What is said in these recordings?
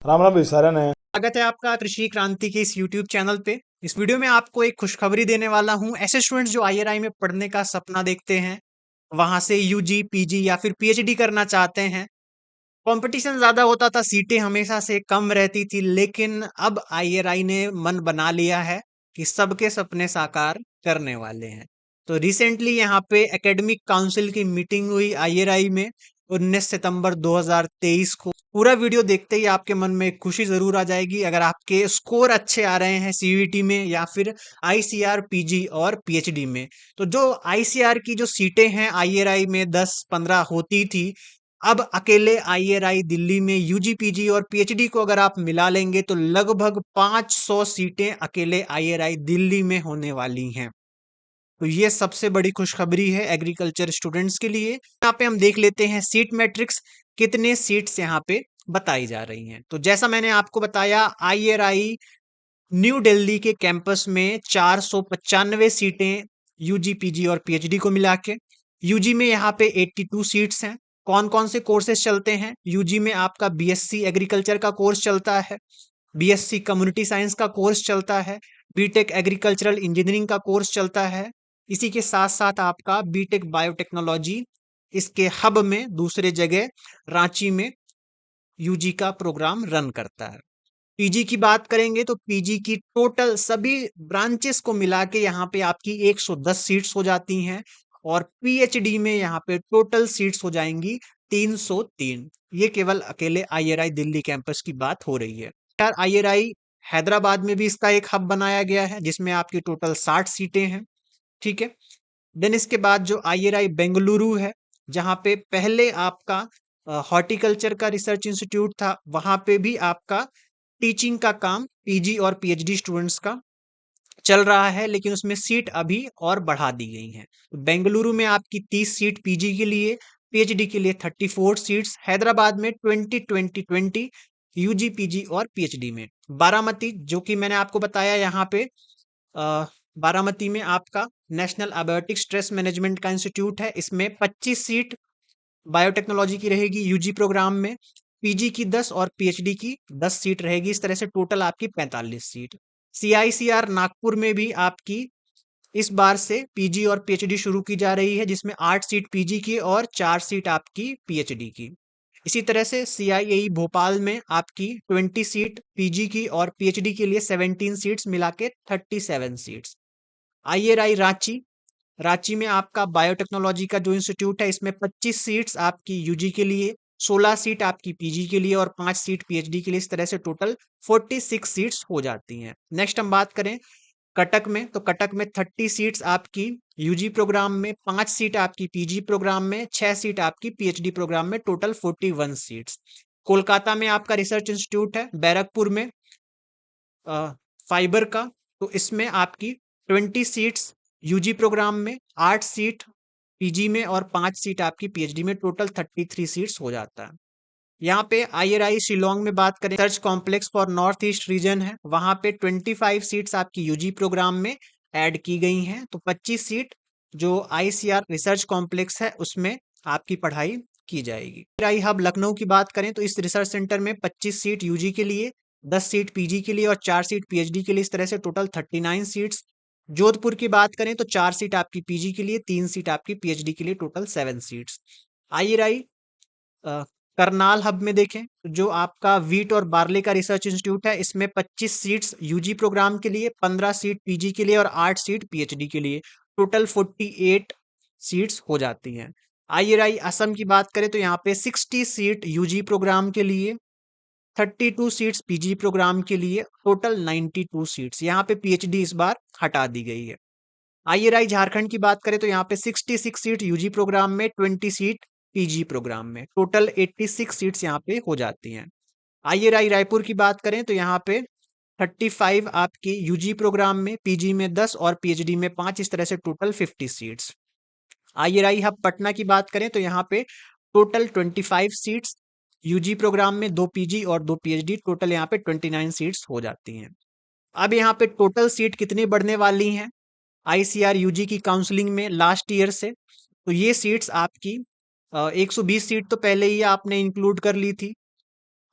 राम राम भाई सारे ने। स्वागत है आपका कृषि क्रांति के इस YouTube चैनल पे। इस वीडियो में आपको एक खुशखबरी देने वाला हूँ। ऐसे स्टूडेंट्स जो आईआरआई में पढ़ने का सपना देखते हैं, वहां से यूजी, पीजी या फिर पीएचडी करना चाहते हैं। कंपटीशन ज्यादा होता था, सीटें हमेशा से कम रहती थी, लेकिन अब आईआरआई ने मन बना लिया है कि सबके सपने साकार करने वाले हैं। तो रिसेंटली यहाँ पे एकेडमिक काउंसिल की मीटिंग हुई आईआरआई में 19 सितंबर 2023 को। पूरा वीडियो देखते ही आपके मन में एक खुशी जरूर आ जाएगी अगर आपके स्कोर अच्छे आ रहे हैं सीयूईटी में या फिर आईसीआर, पीजी और पीएचडी में। तो जो आईसीआर की जो सीटें हैं आईआरआई में 10-15 होती थी, अब अकेले आईआरआई दिल्ली में यूजी, पीजी और पीएचडी को अगर आप मिला लेंगे तो लगभग 500 सीटें अकेले आईआरआई दिल्ली में होने वाली हैं। तो ये सबसे बड़ी खुशखबरी है एग्रीकल्चर स्टूडेंट्स के लिए। यहाँ पे हम देख लेते हैं सीट मैट्रिक्स, कितने सीट्स यहाँ पे बताई जा रही हैं। तो जैसा मैंने आपको बताया, आईआरआई न्यू दिल्ली के कैंपस में 495 सीटें यूजी, पीजी और पीएचडी को मिला के। यूजी में यहाँ पे 82 सीट्स हैं। कौन कौन से कोर्सेज चलते हैं यूजी में? आपका बीएससी एग्रीकल्चर का कोर्स चलता है, बीएससी कम्युनिटी साइंस का कोर्स चलता है, बीटेक एग्रीकल्चरल इंजीनियरिंग का कोर्स चलता है। इसी के साथ साथ आपका बीटेक बायोटेक्नोलॉजी इसके हब में दूसरे जगह रांची में यूजी का प्रोग्राम रन करता है। पीजी की बात करेंगे तो पीजी की टोटल सभी ब्रांचेस को मिला के यहाँ पे आपकी 110 सीट्स हो जाती हैं, और पीएचडी में यहाँ पे टोटल सीट्स हो जाएंगी 303। ये केवल अकेले आईआरआई दिल्ली कैंपस की बात हो रही है। यार, आईआरआई हैदराबाद में भी इसका एक हब बनाया गया है जिसमें आपकी टोटल 60 सीटें हैं। ठीक है। देन इसके बाद जो आईआरआई बेंगलुरु है, जहाँ पे पहले आपका हॉर्टिकल्चर का रिसर्च इंस्टीट्यूट था, वहां पे भी आपका टीचिंग का काम पीजी और पीएचडी स्टूडेंट्स का चल रहा है, लेकिन उसमें सीट अभी और बढ़ा दी गई हैं। तो बेंगलुरु में आपकी 30 सीट पीजी के लिए, पीएचडी के लिए 34 सीट्स। हैदराबाद में 20 यूजी, पीजी और पीएचडी में। बारामती, जो कि मैंने आपको बताया यहाँ पे, बारामती में आपका नेशनल एबायोटिक स्ट्रेस मैनेजमेंट का इंस्टीट्यूट है। इसमें 25 सीट बायोटेक्नोलॉजी की रहेगी यूजी प्रोग्राम में, पीजी की 10 और पीएचडी की 10 सीट रहेगी। इस तरह से टोटल आपकी 45 सीट। सीआईसीआर नागपुर में भी आपकी इस बार से पीजी और पीएचडी शुरू की जा रही है, जिसमें 8 सीट पीजी की और 4 सीट आपकी पीएचडी की। इसी तरह से सीआईई भोपाल में आपकी 20 सीट पीजी की और पीएचडी के लिए 17 सीट्स मिला के 37 सीट्स। आईआरआई रांची, रांची में आपका बायोटेक्नोलॉजी का जो इंस्टीट्यूट है, इसमें 25 सीट्स आपकी यूजी के लिए, 16 सीट आपकी पीजी के लिए और 5 सीट पीएचडी के लिए। इस तरह से टोटल 46 सीट्स हो जाती हैं। नेक्स्ट हम बात करें कटक में, तो कटक में 30 सीट्स आपकी यूजी प्रोग्राम में, 5 सीट आपकी पीजी प्रोग्राम में, 6 सीट आपकी पीएचडी प्रोग्राम में, टोटल 41 सीट्स। कोलकाता में आपका रिसर्च इंस्टीट्यूट है, बैरकपुर में फाइबर का, तो इसमें आपकी 20 सीट्स यूजी प्रोग्राम में, 8 सीट पीजी में और 5 सीट आपकी पीएचडी में, टोटल 33 सीट्स हो जाता है। यहाँ पे आईआरआई शिलोंग में बात करें, research complex for north east region है, वहां पे 25 सीट्स आपकी यूजी प्रोग्राम में ऐड की गई हैं। तो 25 सीट जो आईसीआर रिसर्च कॉम्प्लेक्स है उसमें आपकी पढ़ाई की जाएगी। आईआरआई हब लखनऊ की बात करें तो इस रिसर्च सेंटर में 25 सीट यूजी के लिए, 10 सीट पीजी के लिए और 4 सीट पीएचडी के लिए। इस तरह से टोटल 39 सीट्स। जोधपुर की बात करें तो 4 सीट आपकी पीजी के लिए, 3 सीट आपकी पीएचडी के लिए, total 7 seats. IRI Karnal hub में देखें तो जो आपका वीट और बार्ले का रिसर्च इंस्टीट्यूट है, इसमें 25 सीट्स यूजी प्रोग्राम के लिए, 15 सीट पीजी के लिए और 8 सीट पीएचडी के लिए, टोटल 48 सीट्स हो जाती हैं। आईआरआई असम की बात करें तो यहाँ पे 60 सीट यूजी प्रोग्राम के लिए, 32 सीट्स पीजी प्रोग्राम के लिए, टोटल 92 सीट्स। यहाँ पे पीएचडी इस बार हटा दी गई है। आईआरआई झारखंड की बात करें तो यहाँ पे 66 सीट यूजी प्रोग्राम में, 20 सीट पीजी प्रोग्राम में, टोटल 86 सीट्स यहाँ पे हो जाती हैं। आईआरआई रायपुर की बात करें तो यहाँ पे 35 आपकी यूजी प्रोग्राम में, पीजी में 10 और पीएचडी में 5, इस तरह से total 50 seats. IRI hub Patna की बात करें तो यहाँ पे टोटल 25 सीट्स यूजी प्रोग्राम में, 2 पीजी और 2 पीएचडी, टोटल यहाँ पे 29 सीट्स हो जाती हैं। अब यहाँ पे टोटल सीट कितनी बढ़ने वाली हैं आईसीआर यूजी की काउंसलिंग में लास्ट ईयर से? तो ये सीट्स आपकी 120 सीट तो पहले ही आपने इंक्लूड कर ली थी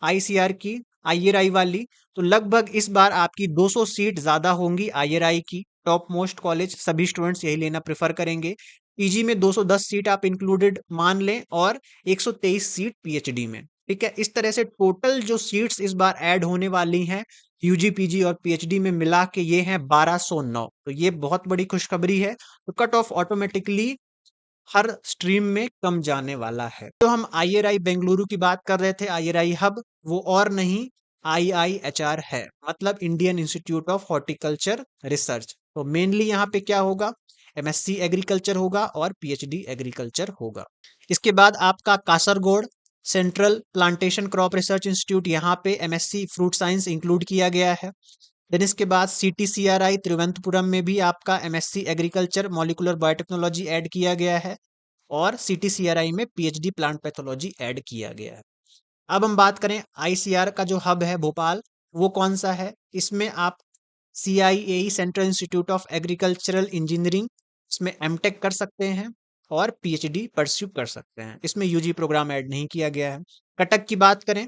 आईसीआर की, आईआरआई वाली, तो लगभग इस बार आपकी 200 सीट ज्यादा होंगी आईआरआई की। टॉप मोस्ट कॉलेज सभी स्टूडेंट्स यही लेना प्रेफर करेंगे। पीजी में 210 सीट आप इंक्लूडेड मान लें और 123 सीट पीएचडी में। ठीक है, इस तरह से टोटल जो सीट्स इस बार ऐड होने वाली हैं यूजी पीजी और पीएचडी में मिला के ये हैं 1209। तो ये बहुत बड़ी खुशखबरी है। तो कट ऑफ ऑटोमेटिकली हर स्ट्रीम में कम जाने वाला है। तो हम आईआरआई बेंगलुरु की बात कर रहे थे, आईआरआई हब, वो और नहीं आईआईएचआर है, मतलब Indian institute of horticulture research. तो मेनली यहाँ पे क्या होगा, एमएससी एग्रीकल्चर होगा और पीएचडी एग्रीकल्चर होगा। इसके बाद आपका Kasaragod central plantation crop research institute, यहाँ पे एमएससी फ्रूट साइंस इंक्लूड किया गया है। देन इसके बाद सीटीसीआरआई तिरुवनंतपुरम में भी आपका MSc agriculture molecular biotechnology add किया गया है और सीटीसीआरआई में पीएचडी प्लांट पैथोलॉजी ऐड किया गया है। अब हम बात करें आईसीआर का जो हब है भोपाल, वो कौन सा है। इसमें आप CIAE central institute of agricultural engineering, इसमें एमटेक कर सकते हैं और पीएचडी परस्यू कर सकते हैं। इसमें यूजी प्रोग्राम ऐड नहीं किया गया है। कटक की बात करें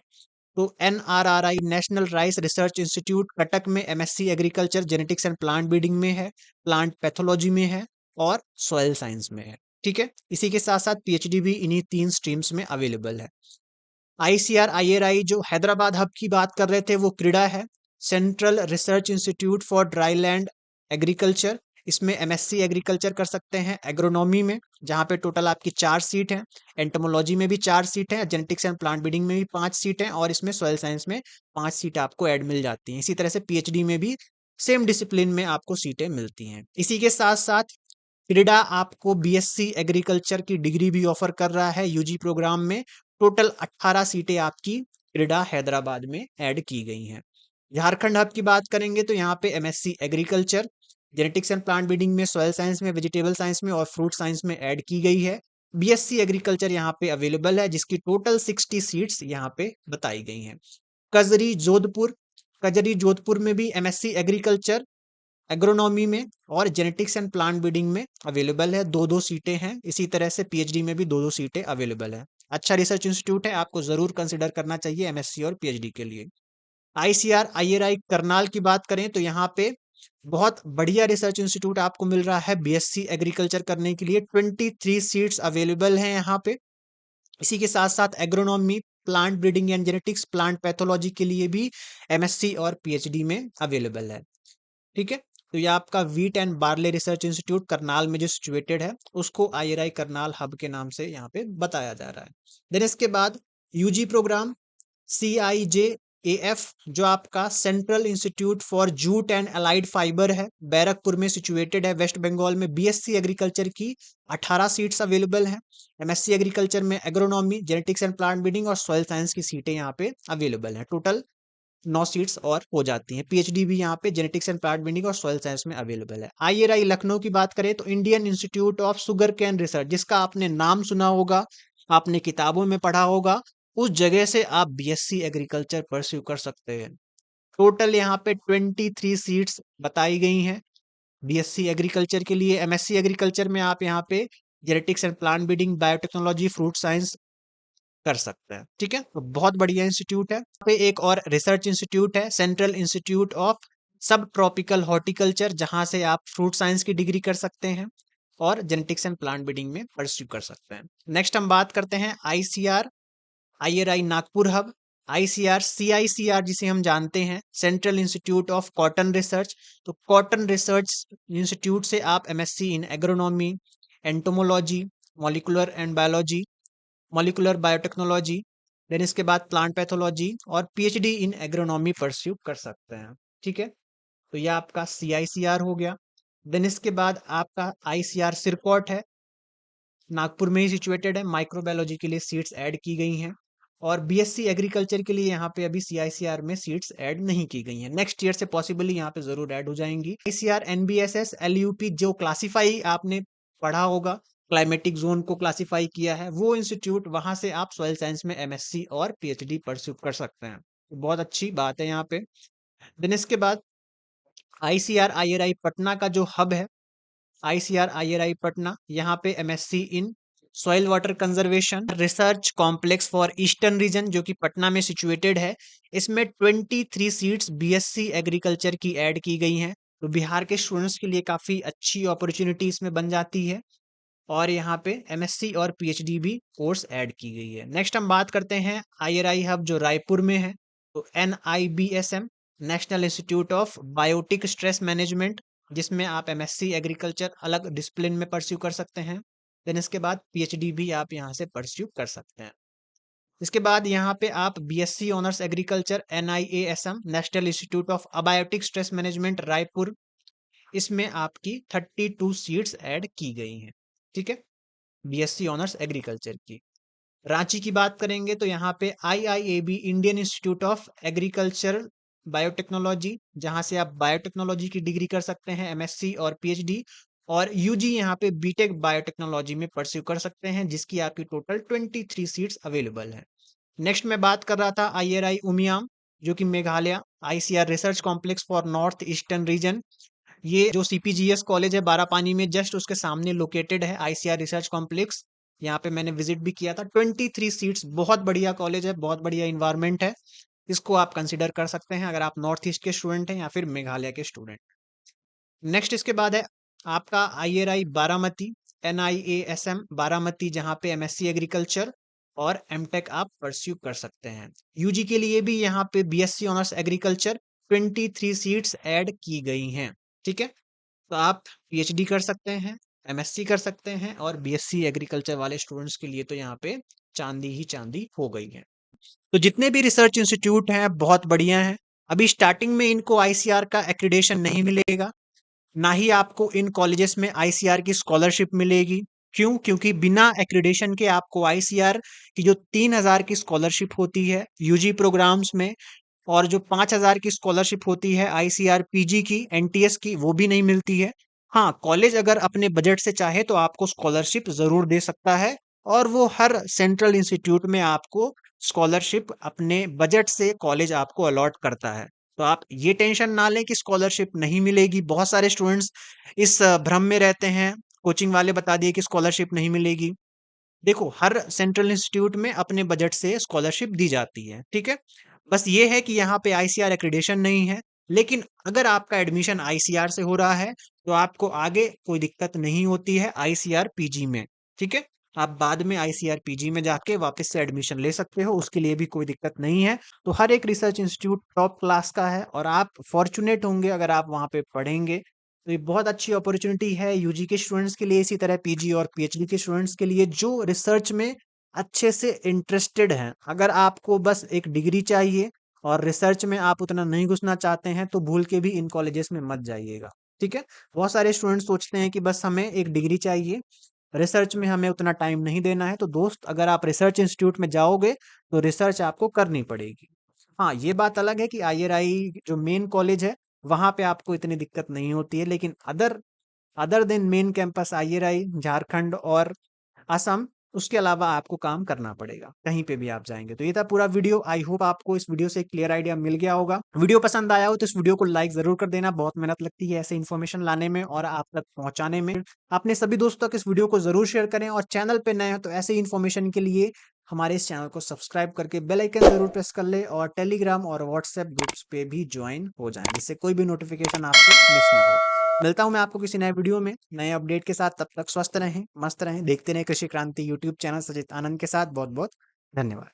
तो NRRI national rice research institute Cuttack में MSc agriculture genetics and plant breeding में है, प्लांट पैथोलॉजी में है और सॉइल साइंस में है। ठीक है, इसी के साथ साथ पीएचडी भी इन्हीं 3 स्ट्रीम्स में अवेलेबल है। आईसीआर आईआरआई जो हैदराबाद हब की बात कर रहे थे वो क्रीडा है, central research institute for dryland agriculture. इसमें एमएससी एग्रीकल्चर कर सकते हैं एग्रोनॉमी में, जहाँ पे टोटल आपकी 4 सीट हैं। एंटोमोलॉजी में भी 4 सीट हैं, जेनेटिक्स एंड प्लांट ब्रीडिंग में भी 5 सीट हैं और इसमें सॉइल साइंस में 5 सीट आपको ऐड मिल जाती हैं। इसी तरह से पीएचडी में भी सेम डिसिप्लिन में आपको सीटें मिलती हैं। इसी के साथ साथ क्रीडा आपको बीएससी एग्रीकल्चर की डिग्री भी ऑफर कर रहा है यूजी प्रोग्राम में। टोटल 18 सीटें आपकी क्रीडा हैदराबाद में ऐड की गई हैं। झारखंड हब की बात करेंगे तो यहाँ पे MSc agriculture genetics and plant breeding में, सॉइल साइंस में, वेजिटेबल साइंस में और फ्रूट साइंस में ऐड की गई है। बीएससी एग्रीकल्चर यहाँ पे अवेलेबल है, जिसकी टोटल 60 सीट्स यहाँ पे बताई गई हैं। कजरी जोधपुर, कजरी जोधपुर में भी एमएससी एग्रीकल्चर एग्रोनॉमी में और जेनेटिक्स एंड प्लांट ब्रीडिंग में अवेलेबल है, 2-2 सीटें हैं। इसी तरह से पीएचडी में भी 2-2 सीटें अवेलेबल है। अच्छा रिसर्च इंस्टीट्यूट है, आपको जरूर कंसिडर करना चाहिए एमएससी और पीएचडी के लिए। आईसीआर आईआरआई करनाल की बात करें तो यहाँ पे बहुत बढ़िया रिसर्च इंस्टीट्यूट आपको मिल रहा है बीएससी एग्रीकल्चर करने के लिए। 23 सीट्स अवेलेबल हैं यहाँ पे। इसी के साथ साथ agronomy, plant breeding and genetics, plant pathology के लिए भी एमएससी और पीएचडी में अवेलेबल है। ठीक है, तो ये आपका wheat and barley research institute Karnal में जो सिचुएटेड है, उसको आईआरआई करनाल हब के नाम से यहाँ पे बताया जा रहा है। देन इसके बाद यूजी प्रोग्राम CIJAF जो आपका central institute for jute and allied fibre है, बैरकपुर में सिचुएटेड है, वेस्ट बंगाल में। बीएससी एग्रीकल्चर की 18 सीट्स अवेलेबल हैं। एमएससी एग्रीकल्चर में agronomy, genetics and plant breeding और सॉइल साइंस की सीटें यहाँ पे अवेलेबल हैं। टोटल 9 सीट्स और हो जाती हैं। पीएचडी भी यहाँ पे जेनेटिक्स एंड प्लांट ब्रीडिंग और सॉइल साइंस में अवेलेबल है। आईआरआई लखनऊ की बात करें तो Indian institute of sugar cane research, जिसका आपने नाम सुना होगा, आपने किताबों में पढ़ा होगा, उस जगह से आप बीएससी एग्रीकल्चर परस्यू कर सकते हैं। टोटल यहाँ पे 23 सीट्स बताई गई हैं बीएससी एग्रीकल्चर के लिए। एमएससी एग्रीकल्चर में आप यहाँ पे genetics and plant breeding, biotechnology, fruit science कर सकते हैं। ठीक है, तो बहुत बढ़िया इंस्टीट्यूट है। पे एक और रिसर्च इंस्टीट्यूट है, सेंट्रल इंस्टीट्यूट ऑफ सब ट्रॉपिकल हॉर्टिकल्चर, जहां से आप फ्रूट साइंस की डिग्री कर सकते हैं और जेनेटिक्स एंड प्लांट ब्रीडिंग में परस्यू कर सकते हैं। नेक्स्ट हम बात करते हैं ICR IRI Nagpur hub. ICR CICR जिसे हम जानते हैं, central institute of cotton research. तो कॉटन रिसर्च इंस्टीट्यूट से आप MSc in agronomy, entomology, molecular and biology, molecular biotechnology, then इसके बाद प्लांट पैथोलॉजी और पीएचडी इन एग्रोनॉमी परस्यू कर सकते हैं। ठीक है, तो यह आपका सीआईसीआर हो गया। देन इसके बाद आपका आईसीआर सिरकॉट है, नागपुर में ही सिचुएटेड है, माइक्रोबायोलॉजी के लिए सीट्स ऐड की गई हैं और बीएससी एग्रीकल्चर के लिए यहाँ पे अभी सीआईसीआर में सीट्स ऐड नहीं की गई हैं। नेक्स्ट ईयर से पॉसिबली यहाँ पे जरूर ऐड हो जाएंगी। आईसीआर एनबीएसएस एलयूपी जो क्लासीफाई आपने पढ़ा होगा, क्लाइमेटिक जोन को क्लासीफाई किया है, वो इंस्टीट्यूट, वहां से आप सॉइल साइंस में एमएससी और पीएचडी परस्यू कर सकते हैं। बहुत अच्छी बात है यहाँ पे। देन इसके बाद आईसीआर आईआरआई पटना का जो हब है, आईसीआर आईआरआई पटना, यहाँ पे MSc in soil water conservation research complex for eastern region जो कि पटना में सिचुएटेड है। इसमें 23 सीट्स बीएससी एग्रीकल्चर की ऐड की गई हैं, तो बिहार के स्टूडेंट्स के लिए काफ़ी अच्छी अपॉर्चुनिटी इसमें बन जाती है। और यहाँ पे एमएससी और पीएचडी भी कोर्स ऐड की गई है। नेक्स्ट हम बात करते हैं आईआरआई हब जो रायपुर में है, तो NIBSM national institute of biotic stress management, जिसमें आप एमएससी एग्रीकल्चर अलग डिसिप्लिन में परस्यू कर सकते हैं। देन इसके बाद पीएचडी भी आप यहाँ से परस्यू कर सकते हैं। इसके बाद यहाँ पे आप BSc honours agriculture NIASM national institute of abiotic stress management Raipur, इसमें आपकी 32 सीट्स ऐड की गई हैं। ठीक है, बीएससी ऑनर्स एग्रीकल्चर की। रांची की बात करेंगे तो यहाँ पे IIAB Indian institute of agriculture biotechnology, जहाँ से आप बायोटेक्नोलॉजी की डिग्री कर सकते हैं एमएससी और पीएचडी, और यूजी यहाँ पे बीटेक बायोटेक्नोलॉजी में परस्यू कर सकते हैं, जिसकी आपकी टोटल 23 सीट्स अवेलेबल है। नेक्स्ट मैं बात कर रहा था आईआरआई उमियाम जो कि Meghalaya ICR research complex for north eastern region. ये जो सीपीजीएस कॉलेज है बारापानी में जस्ट उसके सामने लोकेटेड है आईसीआर रिसर्च कॉम्प्लेक्स। यहाँ पे मैंने विजिट भी किया था। 23 सीट्स, बहुत बढ़िया कॉलेज है, बहुत बढ़िया इन्वायरमेंट है। इसको आप कंसिडर कर सकते हैं अगर आप नॉर्थ ईस्ट के स्टूडेंट हैं या फिर मेघालय के स्टूडेंट। नेक्स्ट इसके बाद है आपका आईआरआई बारामती एनआईएएसएम बारामती, जहाँ पे एमएससी एग्रीकल्चर और एमटेक आप परस्यू कर सकते हैं। यूजी के लिए भी यहाँ पे BSc honours agriculture 23 seats add की गई हैं। ठीक है, तो आप पीएचडी कर सकते हैं, एमएससी कर सकते हैं, और बीएससी एग्रीकल्चर वाले स्टूडेंट्स के लिए तो यहाँ पे चांदी ही चांदी हो गई है। तो जितने भी रिसर्च इंस्टीट्यूट हैं बहुत बढ़िया हैं। अभी स्टार्टिंग में इनको आईसीआर का एक्रीडेशन नहीं मिलेगा, ना ही आपको इन कॉलेजेस में आईसीआर की स्कॉलरशिप मिलेगी। क्यों? क्योंकि बिना एक्रीडेशन के आपको आईसीआर की जो 3000 की स्कॉलरशिप होती है यूजी प्रोग्राम्स में, और जो 5000 की स्कॉलरशिप होती है आईसीआर पीजी की एनटीएस की, वो भी नहीं मिलती है। हाँ, कॉलेज अगर अपने बजट से चाहे तो आपको स्कॉलरशिप जरूर दे सकता है, और वो हर सेंट्रल इंस्टीट्यूट में आपको स्कॉलरशिप अपने बजट से कॉलेज आपको अलॉट करता है। तो आप ये टेंशन ना लें कि स्कॉलरशिप नहीं मिलेगी। बहुत सारे स्टूडेंट्स इस भ्रम में रहते हैं, कोचिंग वाले बता दिए कि स्कॉलरशिप नहीं मिलेगी। देखो, हर सेंट्रल इंस्टीट्यूट में अपने बजट से स्कॉलरशिप दी जाती है। ठीक है, बस ये है कि यहाँ पे आईसीआर एक्रीडेशन नहीं है। लेकिन अगर आपका एडमिशन आईसीआर से हो रहा है तो आपको आगे कोई दिक्कत नहीं होती है आईसीआर पीजी में। ठीक है, आप बाद में आईसीआर पीजी में जाके वापस से एडमिशन ले सकते हो, उसके लिए भी कोई दिक्कत नहीं है। तो हर एक रिसर्च इंस्टीट्यूट टॉप क्लास का है, और आप फॉर्चुनेट होंगे अगर आप वहाँ पे पढ़ेंगे। तो ये बहुत अच्छी अपॉर्चुनिटी है यूजी के स्टूडेंट्स के लिए, इसी तरह पीजी और पीएचडी के स्टूडेंट्स के लिए जो रिसर्च में अच्छे से इंटरेस्टेड हैं। अगर आपको बस एक डिग्री चाहिए और रिसर्च में आप उतना नहीं घुसना चाहते हैं तो भूल के भी इन कॉलेजेस में मत जाइएगा। ठीक है, बहुत सारे स्टूडेंट सोचते हैं कि बस हमें एक डिग्री चाहिए, रिसर्च में हमें उतना टाइम नहीं देना है। तो दोस्त, अगर आप रिसर्च इंस्टीट्यूट में जाओगे तो रिसर्च आपको करनी पड़ेगी। हाँ, ये बात अलग है कि आईआरआई जो मेन कॉलेज है वहां पे आपको इतनी दिक्कत नहीं होती है, लेकिन other other than main campus IRI Jharkhand और असम, उसके अलावा आपको काम करना पड़ेगा कहीं पे भी आप जाएंगे। तो ये था पूरा वीडियो। आई होप आपको इस वीडियो से क्लियर आइडिया मिल गया होगा। वीडियो पसंद आया हो तो इस वीडियो को लाइक जरूर कर देना, बहुत मेहनत लगती है ऐसे इन्फॉर्मेशन लाने में और आप तक पहुंचाने में। अपने सभी दोस्तों तक इस वीडियो को जरूर शेयर करें, और चैनल पे नए हो तो ऐसे इन्फॉर्मेशन के लिए हमारे इस चैनल को सब्सक्राइब करके बेल आइकन जरूर प्रेस कर ले, और टेलीग्राम और व्हाट्सएप ग्रुप्स पे भी ज्वाइन हो जाएं, जिससे कोई भी नोटिफिकेशन आपको मिस ना हो। मिलता हूं मैं आपको किसी नए वीडियो में नए अपडेट के साथ। तब तक स्वस्थ रहें, मस्त रहें, देखते रहें कृषि क्रांति यूट्यूब चैनल सचित आनंद के साथ। बहुत बहुत धन्यवाद।